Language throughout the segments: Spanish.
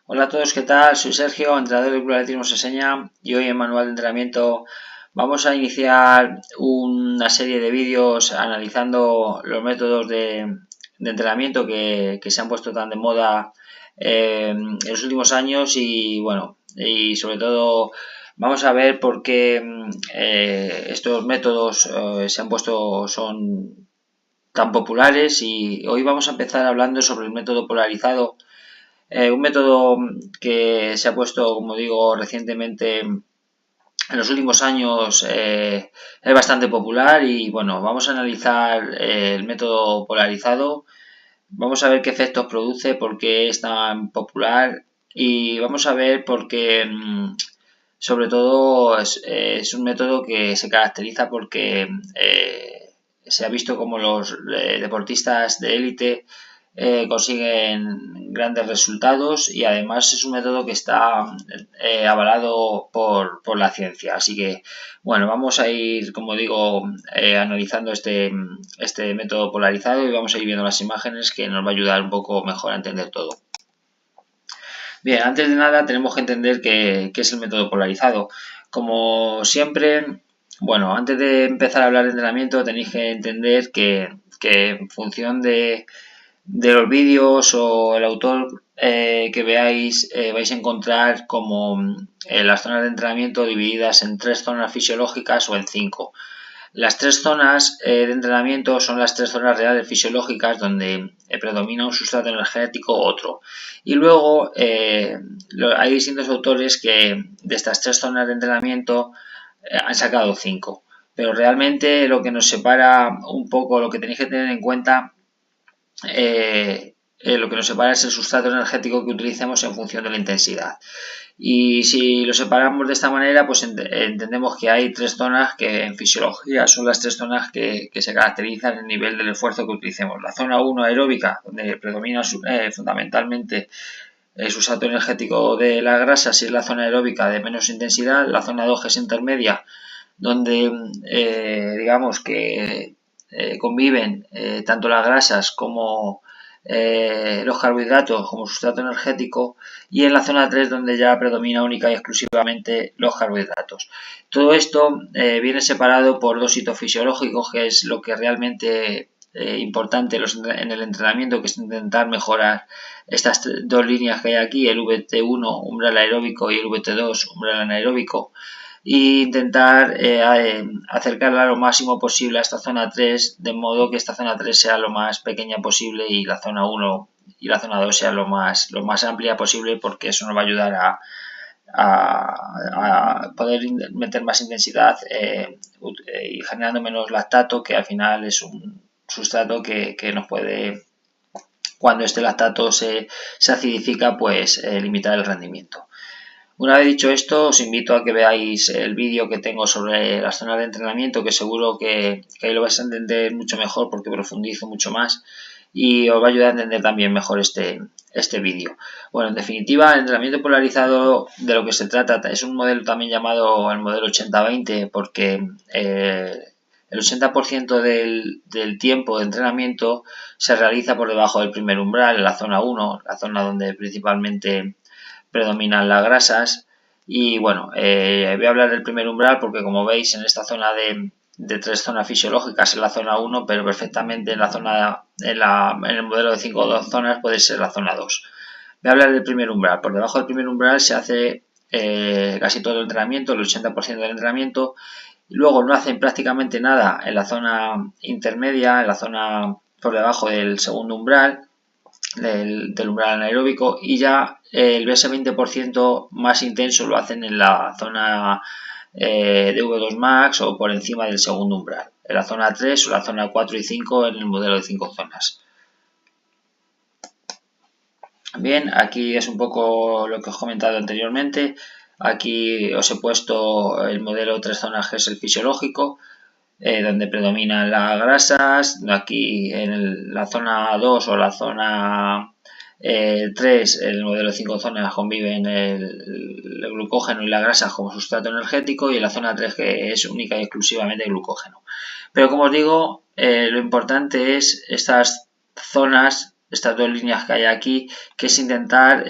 Hola a todos, ¿qué tal? Soy Sergio, entrenador de Club Atletismo Se Enseña, y hoy en Manual de Entrenamiento vamos a iniciar una serie de vídeos analizando los métodos de entrenamiento que se han puesto tan de moda en los últimos años y sobre todo vamos a ver por qué estos métodos son tan populares, y hoy vamos a empezar hablando sobre el método polarizado. Un método que se ha puesto, como digo, recientemente en los últimos años, es bastante popular. Y bueno, vamos a analizar el método polarizado, vamos a ver qué efectos produce, por qué es tan popular, y vamos a ver por qué, sobre todo, es un método que se caracteriza porque se ha visto como los deportistas de élite consiguen grandes resultados, y además es un método que está avalado por la ciencia. Así que, bueno, vamos a ir, como digo, analizando este método polarizado, y vamos a ir viendo las imágenes, que nos va a ayudar un poco mejor a entender todo. Bien, antes de nada tenemos que entender qué es el método polarizado. Como siempre, bueno, antes de empezar a hablar de entrenamiento tenéis que entender que en función de los vídeos o el autor que veáis, vais a encontrar como las zonas de entrenamiento divididas en 3 zonas fisiológicas o en 5. Las 3 zonas de entrenamiento son las 3 zonas reales fisiológicas, donde predomina un sustrato energético u otro. Y luego hay distintos autores que de estas 3 zonas de entrenamiento han sacado 5. Pero realmente lo que nos separa un poco, lo que tenéis que tener en cuenta, lo que nos separa es el sustrato energético que utilicemos en función de la intensidad. Y si lo separamos de esta manera, pues entendemos que hay 3 zonas que en fisiología son las 3 zonas que se caracterizan en el nivel del esfuerzo que utilicemos. La zona 1 aeróbica, donde predomina fundamentalmente el sustrato energético de las grasas, y es la zona aeróbica de menos intensidad. La zona 2, que es intermedia, donde digamos que conviven tanto las grasas como los carbohidratos como sustrato energético, y en la zona 3, donde ya predomina única y exclusivamente los carbohidratos. Todo esto viene separado por 2 hitos fisiológicos, que es lo que realmente importante en el entrenamiento, que es intentar mejorar estas 2 líneas que hay aquí, el VT1 umbral aeróbico y el VT2 umbral anaeróbico, e intentar acercarla lo máximo posible a esta zona 3, de modo que esta zona 3 sea lo más pequeña posible y la zona 1 y la zona 2 sea lo más amplia posible, porque eso nos va a ayudar a poder meter más intensidad y generando menos lactato, que al final es un sustrato que nos puede, cuando este lactato se acidifica, pues limitar el rendimiento. Una vez dicho esto, os invito a que veáis el vídeo que tengo sobre las zonas de entrenamiento, que seguro que ahí lo vais a entender mucho mejor, porque profundizo mucho más y os va a ayudar a entender también mejor este vídeo. Bueno, en definitiva, el entrenamiento polarizado, de lo que se trata, es un modelo también llamado el modelo 80-20, porque el 80% del tiempo de entrenamiento se realiza por debajo del primer umbral, en la zona 1, la zona donde principalmente predominan las grasas. Y bueno, voy a hablar del primer umbral porque, como veis, en esta zona de 3 zonas fisiológicas es la zona 1, pero perfectamente en el modelo de 5 zonas puede ser la zona 2. Voy a hablar del primer umbral. Por debajo del primer umbral se hace casi todo el entrenamiento, el 80% del entrenamiento. Y luego no hacen prácticamente nada en la zona intermedia, en la zona por debajo del segundo umbral, del umbral anaeróbico, y ya el ese 20% más intenso lo hacen en la zona de V2 Max o por encima del segundo umbral, en la zona 3 o la zona 4 y 5 en el modelo de 5 zonas. Bien, aquí es un poco lo que os he comentado anteriormente. Aquí os he puesto el modelo 3 zonas, que es el fisiológico, donde predominan las grasas. Aquí en la zona 2 o la zona 3, en el modelo de 5 zonas, conviven el glucógeno y la grasa como sustrato energético, y en la zona 3, que es única y exclusivamente glucógeno. Pero, como os digo, lo importante es estas zonas estas dos líneas que hay aquí, que es intentar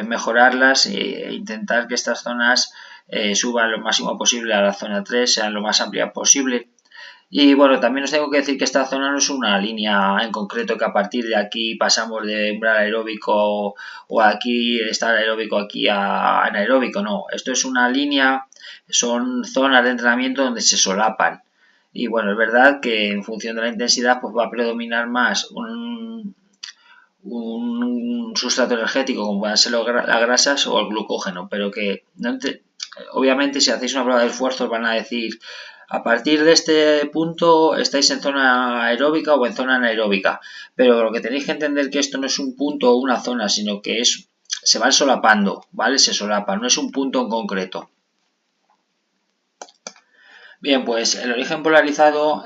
mejorarlas e intentar que estas zonas suban lo máximo posible a la zona 3, sean lo más amplias posible. Y bueno, también os tengo que decir que esta zona no es una línea en concreto que a partir de aquí pasamos de umbral aeróbico o aquí está aeróbico aquí a anaeróbico, no. Esto es una línea, son zonas de entrenamiento donde se solapan. Y bueno, es verdad que en función de la intensidad pues va a predominar más un sustrato energético como puedan ser las grasas o el glucógeno, pero que obviamente si hacéis una prueba de esfuerzo van a decir a partir de este punto estáis en zona aeróbica o en zona anaeróbica, pero lo que tenéis que entender que esto no es un punto o una zona, sino que se van solapando, ¿vale? Se solapan, no es un punto en concreto. Bien, pues el origen polarizado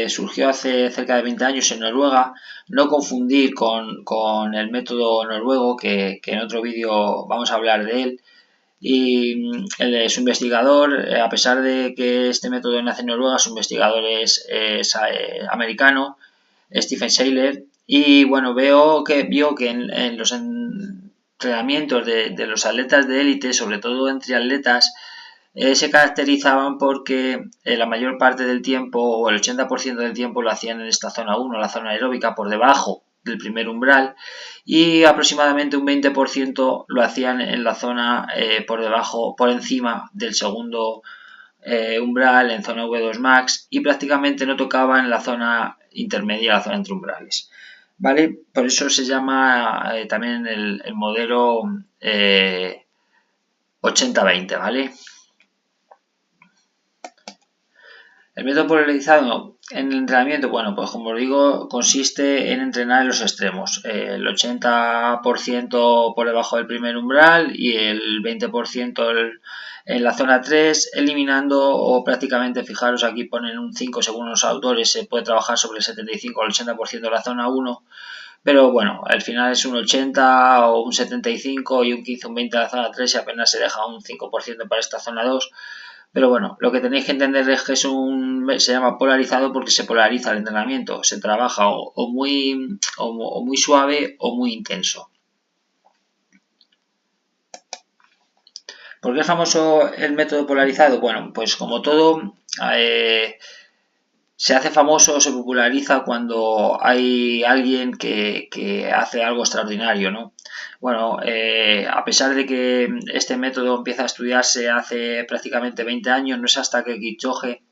surgió hace cerca de 20 años en Noruega. No confundir con el método noruego, que en otro vídeo vamos a hablar de él. Y su investigador, a pesar de que este método nace en Noruega, su investigador es americano, Stephen Seiler. Y bueno, vio que en los entrenamientos de los atletas de élite, sobre todo entre atletas, se caracterizaban porque la mayor parte del tiempo o el 80% del tiempo lo hacían en esta zona 1, la zona aeróbica, por debajo del primer umbral, y aproximadamente un 20% lo hacían en la zona por encima del segundo umbral, en zona V2 max, y prácticamente no tocaban en la zona intermedia, la zona entre umbrales. ¿Vale? Por eso se llama también el modelo 80-20, ¿vale? El método polarizado en el entrenamiento, bueno, pues como os digo, consiste en entrenar en los extremos. El 80% por debajo del primer umbral y el 20% en la zona 3, eliminando o prácticamente, fijaros, aquí ponen un 5 según los autores, se puede trabajar sobre el 75 o el 80% de la zona 1, pero bueno, al final es un 80 o un 75 y un 15 o un 20 de la zona 3 y apenas se deja un 5% para esta zona 2. Pero bueno, lo que tenéis que entender es que se llama polarizado porque se polariza el entrenamiento, se trabaja o muy suave o muy intenso. ¿Por qué es famoso el método polarizado? Bueno, pues como todo, se hace famoso o se populariza cuando hay alguien que hace algo extraordinario, ¿no? Bueno, a pesar de que este método empieza a estudiarse hace prácticamente 20 años, no es hasta que Kipchoge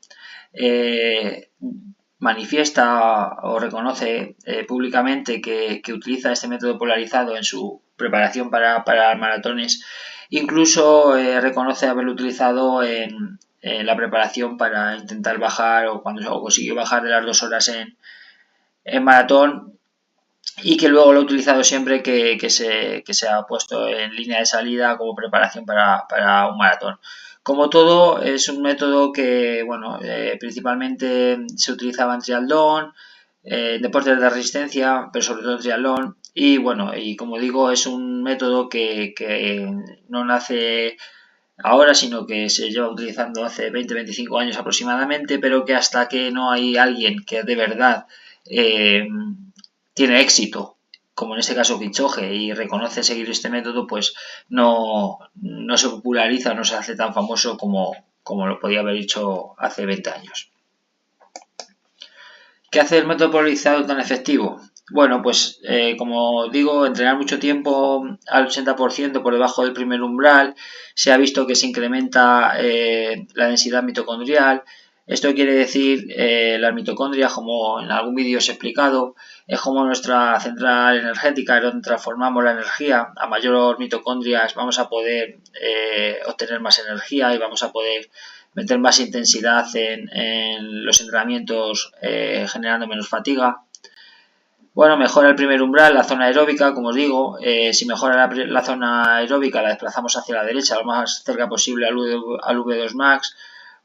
manifiesta o reconoce públicamente que utiliza este método polarizado en su preparación para maratones. Incluso reconoce haberlo utilizado en la preparación para intentar bajar o cuando consiguió bajar de las 2 horas en maratón, y que luego lo ha utilizado siempre que se ha puesto en línea de salida como preparación para un maratón. Como todo, es un método que, bueno, principalmente se utilizaba en triatlón, deportes de resistencia, pero sobre todo en triatlón. Y bueno, y como digo, es un método que no nace ahora, sino que se lleva utilizando hace 20-25 años aproximadamente, pero que hasta que no hay alguien que de verdad tiene éxito, como en este caso Kipchoge, y reconoce seguir este método, pues no se populariza, no se hace tan famoso como lo podía haber hecho hace 20 años. ¿Qué hace el método polarizado tan efectivo? Bueno, pues como digo, entrenar mucho tiempo al 80% por debajo del primer umbral, se ha visto que se incrementa la densidad mitocondrial. Esto quiere decir, las mitocondrias, como en algún vídeo os he explicado, es como nuestra central energética, es donde transformamos la energía. A mayor mitocondrias vamos a poder obtener más energía y vamos a poder meter más intensidad en los entrenamientos, generando menos fatiga. Bueno, mejora el primer umbral, la zona aeróbica, como os digo. Si mejora la zona aeróbica, la desplazamos hacia la derecha, lo más cerca posible al V2 max,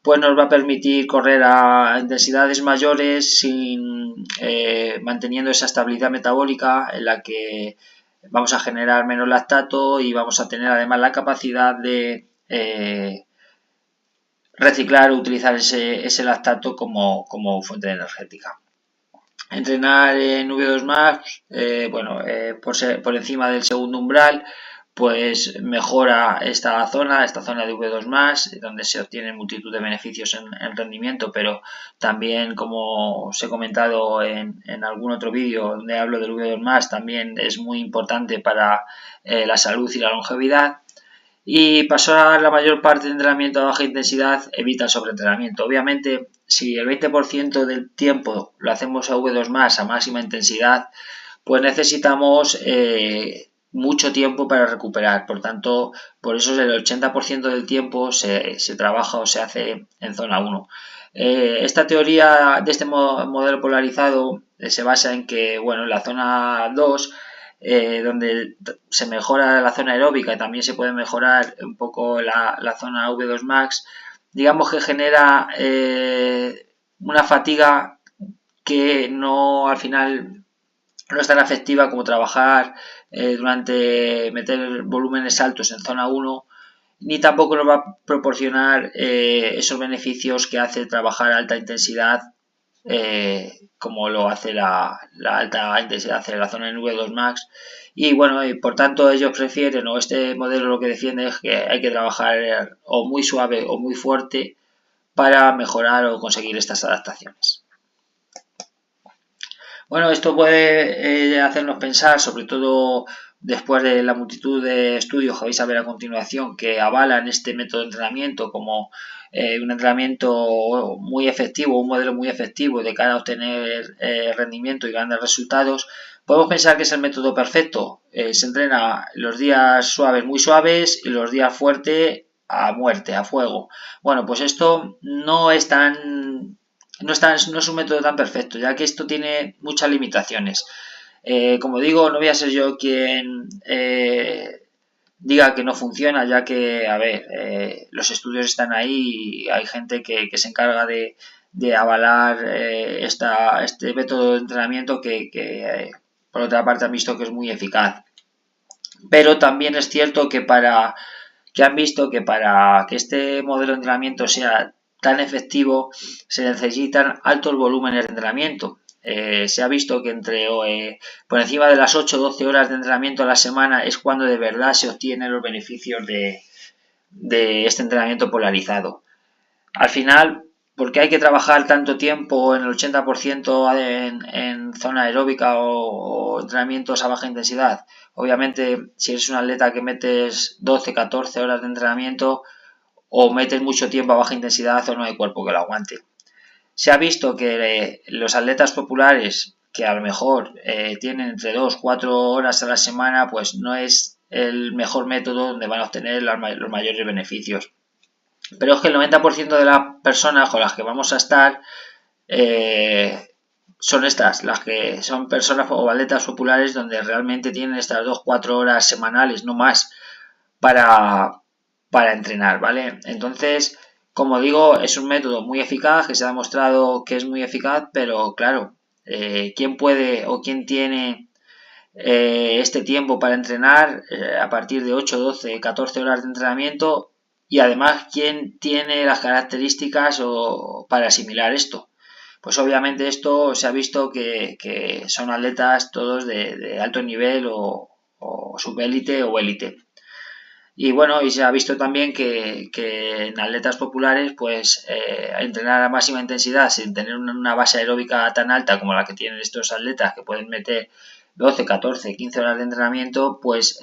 pues nos va a permitir correr a intensidades mayores manteniendo esa estabilidad metabólica en la que vamos a generar menos lactato y vamos a tener además la capacidad de reciclar o utilizar ese lactato como fuente energética. entrenar en V2 Max, por encima del segundo umbral, pues mejora esta zona de V2 Max, donde se obtienen multitud de beneficios en rendimiento, pero también, como os he comentado en algún otro vídeo donde hablo del V2 Max, también es muy importante para la salud y la longevidad. Y pasar la mayor parte de entrenamiento a baja intensidad evita el sobreentrenamiento. Obviamente, si el 20% del tiempo lo hacemos a V2 más, a máxima intensidad, pues necesitamos mucho tiempo para recuperar. Por tanto, por eso el 80% del tiempo se trabaja o se hace en zona 1. Esta teoría de este modelo polarizado se basa en que, bueno, en la zona 2, donde se mejora la zona aeróbica y también se puede mejorar un poco la zona V2 Max, digamos que genera una fatiga que no, al final, no es tan efectiva como trabajar meter volúmenes altos en zona 1, ni tampoco nos va a proporcionar esos beneficios que hace trabajar a alta intensidad, como lo hace la alta intensidad en la zona en V2 Max. Y bueno, y por tanto ellos prefieren, o este modelo lo que defiende es que hay que trabajar o muy suave o muy fuerte para mejorar o conseguir estas adaptaciones. Bueno, esto puede hacernos pensar, sobre todo después de la multitud de estudios que vais a ver a continuación, que avalan este método de entrenamiento como un entrenamiento muy efectivo, un modelo muy efectivo de cara a obtener rendimiento y grandes resultados. Podemos pensar que es el método perfecto. Se entrena los días suaves, muy suaves, y los días fuertes a muerte, a fuego. Bueno, pues esto no es no es un método tan perfecto, ya que esto tiene muchas limitaciones. Como digo, no voy a ser yo quien diga que no funciona, ya que, a ver, los estudios están ahí y hay gente que se encarga de avalar este método de entrenamiento que por otra parte han visto que es muy eficaz. Pero también es cierto que han visto que para que este modelo de entrenamiento sea tan efectivo se necesitan altos volúmenes de entrenamiento. Se ha visto que por encima de las 8 o 12 horas de entrenamiento a la semana es cuando de verdad se obtienen los beneficios de este entrenamiento polarizado. Al final, ¿por qué hay que trabajar tanto tiempo en el 80% en zona aeróbica o entrenamientos a baja intensidad? Obviamente, si eres un atleta que metes 12, 14 horas de entrenamiento, o metes mucho tiempo a baja intensidad o no hay cuerpo que lo aguante. Se ha visto que los atletas populares que a lo mejor tienen entre 2 4 horas a la semana, pues no es el mejor método donde van a obtener los mayores beneficios. Pero es que el 90% de las personas con las que vamos a estar son estas, las que son personas o atletas populares donde realmente tienen estas 2 4 horas semanales, no más, para entrenar, ¿vale? Entonces, como digo, es un método muy eficaz, que se ha demostrado que es muy eficaz, pero claro, ¿quién puede o quién tiene este tiempo para entrenar a partir de 8, 12, 14 horas de entrenamiento? Y además, ¿quién tiene las características para asimilar esto? Pues obviamente esto se ha visto que son atletas todos de alto nivel o subélite o élite. Y bueno, y se ha visto también que en atletas populares, pues entrenar a máxima intensidad sin tener una base aeróbica tan alta como la que tienen estos atletas, que pueden meter 12, 14, 15 horas de entrenamiento, pues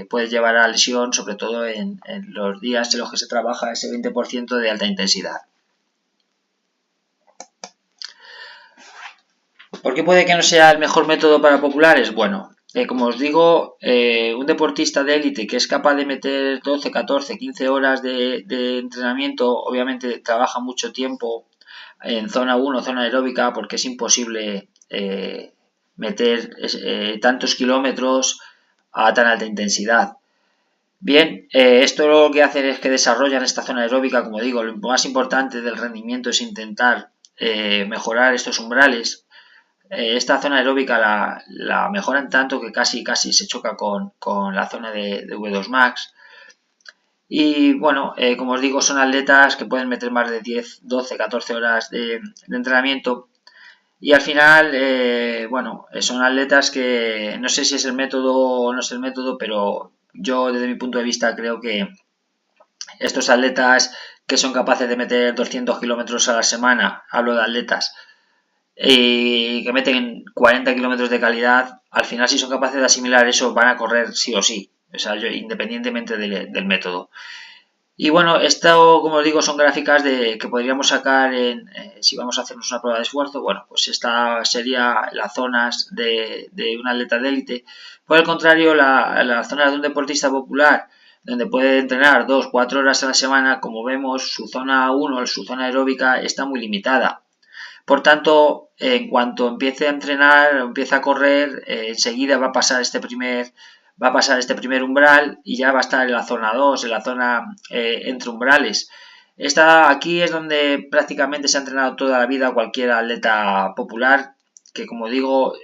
puede llevar a lesión, sobre todo en los días en los que se trabaja ese 20% de alta intensidad. ¿Por qué puede que no sea el mejor método para populares? Bueno, como os digo, un deportista de élite que es capaz de meter 12, 14, 15 horas de entrenamiento, obviamente trabaja mucho tiempo en zona 1, zona aeróbica, porque es imposible meter tantos kilómetros a tan alta intensidad. Bien, esto lo que hace es que desarrollan esta zona aeróbica, como digo, lo más importante del rendimiento es intentar mejorar estos umbrales. Esta zona aeróbica la mejoran tanto que casi se choca con la zona de V2 Max. Y bueno, como os digo, son atletas que pueden meter más de 10, 12, 14 horas de entrenamiento. Y al final, bueno, son atletas que no sé si es el método o no es el método, pero yo desde mi punto de vista creo que estos atletas que son capaces de meter 200 kilómetros a la semana, hablo de atletas, y que meten 40 kilómetros de calidad, al final si son capaces de asimilar eso van a correr sí o sí, o sea, independientemente del método. Y bueno, esto, como os digo, son gráficas que podríamos sacar si vamos a hacernos una prueba de esfuerzo. Bueno, pues esta sería las zonas de un atleta de élite. Por el contrario, las zonas de un deportista popular, donde puede entrenar 2-4 horas a la semana, como vemos, su zona 1, su zona aeróbica, está muy limitada. Por tanto, en cuanto empiece a entrenar, empiece a correr, enseguida va a pasar este primer umbral y ya va a estar en la zona 2, en la zona entre umbrales. Aquí es donde prácticamente se ha entrenado toda la vida cualquier atleta popular, que como digo,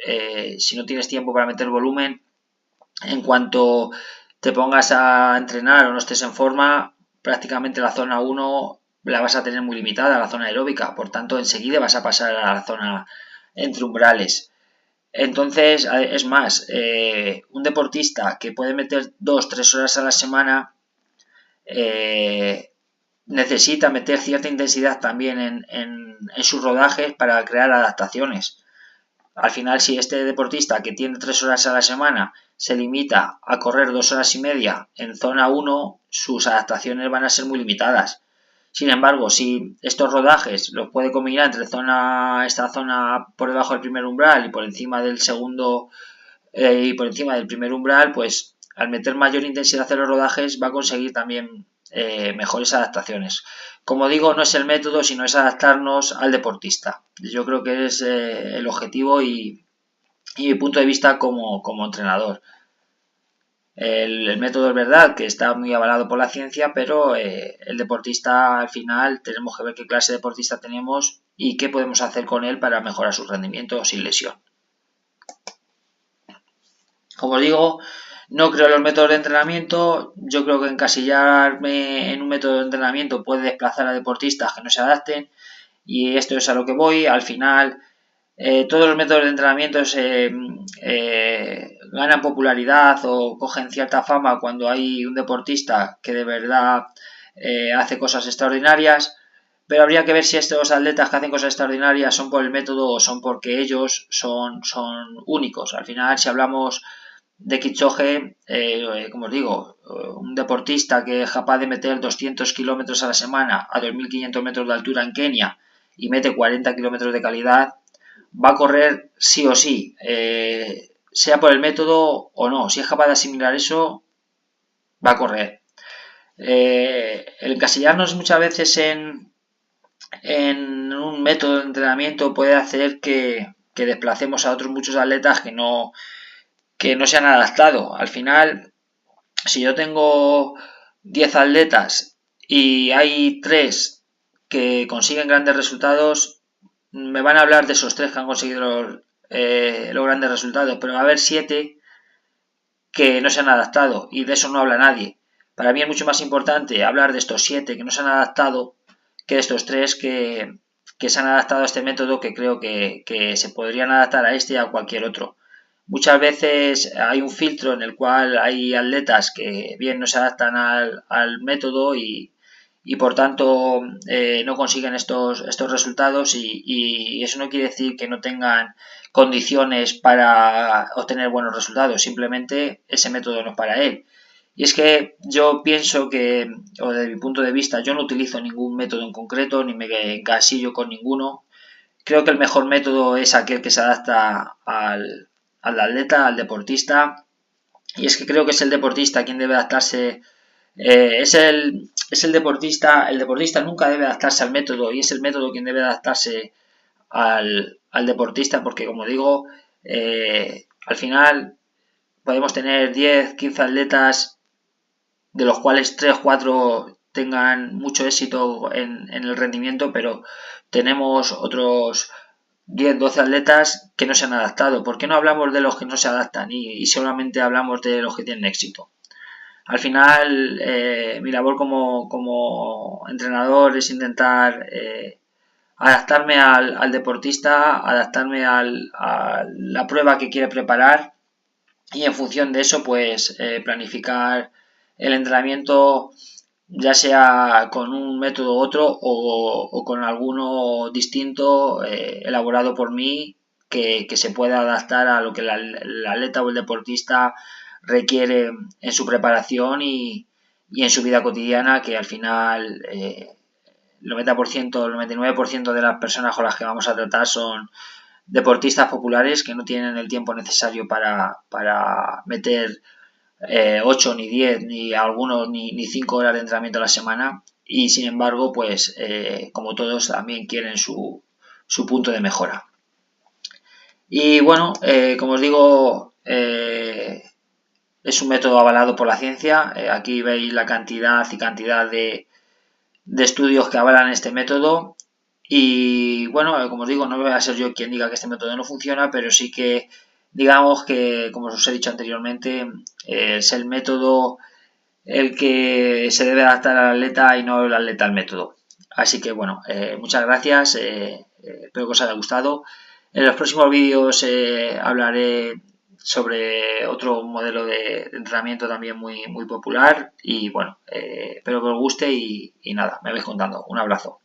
si no tienes tiempo para meter volumen, en cuanto te pongas a entrenar o no estés en forma, prácticamente la zona 1 la vas a tener muy limitada, la zona aeróbica, por tanto enseguida vas a pasar a la zona entre umbrales. Entonces, es más, un deportista que puede meter 2-3 horas a la semana necesita meter cierta intensidad también en sus rodajes para crear adaptaciones. Al final, si este deportista que tiene 3 horas a la semana se limita a correr 2 horas y media en zona 1, sus adaptaciones van a ser muy limitadas. Sin embargo, si estos rodajes los puede combinar entre esta zona por debajo del primer umbral y por encima del segundo y por encima del primer umbral, pues al meter mayor intensidad en los rodajes va a conseguir también mejores adaptaciones. Como digo, no es el método, sino es adaptarnos al deportista. Yo creo que es el objetivo y mi punto de vista como entrenador. El método es verdad que está muy avalado por la ciencia, pero el deportista al final tenemos que ver qué clase de deportista tenemos y qué podemos hacer con él para mejorar su rendimiento sin lesión. Como os digo, no creo en los métodos de entrenamiento. Yo creo que encasillarme en un método de entrenamiento puede desplazar a deportistas que no se adapten. Y esto es a lo que voy. Al final, todos los métodos de entrenamiento ganan popularidad o cogen cierta fama cuando hay un deportista que de verdad hace cosas extraordinarias. Pero habría que ver si estos atletas que hacen cosas extraordinarias son por el método o son porque ellos son únicos. Al final, si hablamos de Kipchoge, como os digo, un deportista que es capaz de meter 200 kilómetros a la semana a 2.500 metros de altura en Kenia y mete 40 kilómetros de calidad, va a correr sí o sí, sea por el método o no. Si es capaz de asimilar eso, va a correr. El encasillarnos muchas veces en un método de entrenamiento puede hacer que desplacemos a otros muchos atletas que no se han adaptado. Al final, si yo tengo 10 atletas y hay 3 que consiguen grandes resultados, me van a hablar de esos 3 que han conseguido los grandes resultados, pero va a haber 7 que no se han adaptado y de eso no habla nadie. Para mí es mucho más importante hablar de estos 7 que no se han adaptado que de estos 3 que se han adaptado a este método, que creo que se podrían adaptar a este y a cualquier otro. Muchas veces hay un filtro en el cual hay atletas que bien no se adaptan al método y por tanto no consiguen estos resultados y eso no quiere decir que no tengan condiciones para obtener buenos resultados, simplemente ese método no es para él. Y es que yo pienso que, o desde mi punto de vista, yo no utilizo ningún método en concreto, ni me encasillo con ninguno. Creo que el mejor método es aquel que se adapta al atleta, al deportista, y es que creo que es el deportista quien debe adaptarse, es el deportista nunca debe adaptarse al método y es el método quien debe adaptarse al deportista, porque como digo, al final podemos tener 10, 15 atletas, de los cuales 3 o 4 tengan mucho éxito en el rendimiento, pero tenemos otros 10, 12 atletas que no se han adaptado. ¿Por qué no hablamos de los que no se adaptan y solamente hablamos de los que tienen éxito? Al final, mi labor como entrenador es intentar adaptarme al deportista, adaptarme a la prueba que quiere preparar y en función de eso pues planificar el entrenamiento, ya sea con un método u otro o con alguno distinto elaborado por mí que se pueda adaptar a lo que el atleta o el deportista requiere en su preparación y en su vida cotidiana, que al final el 90%, el 99% de las personas con las que vamos a tratar son deportistas populares que no tienen el tiempo necesario para meter 8 ni 10 ni algunos ni 5 horas de entrenamiento a la semana y sin embargo pues como todos también quieren su punto de mejora. Y bueno, como os digo, es un método avalado por la ciencia. Aquí veis la cantidad y cantidad de estudios que avalan este método. Y bueno, como os digo, no voy a ser yo quien diga que este método no funciona, pero sí que digamos que, como os he dicho anteriormente, es el método el que se debe adaptar al atleta y no el atleta al método. Así que bueno, muchas gracias, espero que os haya gustado. En los próximos vídeos hablaré sobre otro modelo de entrenamiento también muy popular y bueno, espero que os guste y nada, me vais contando. Un abrazo.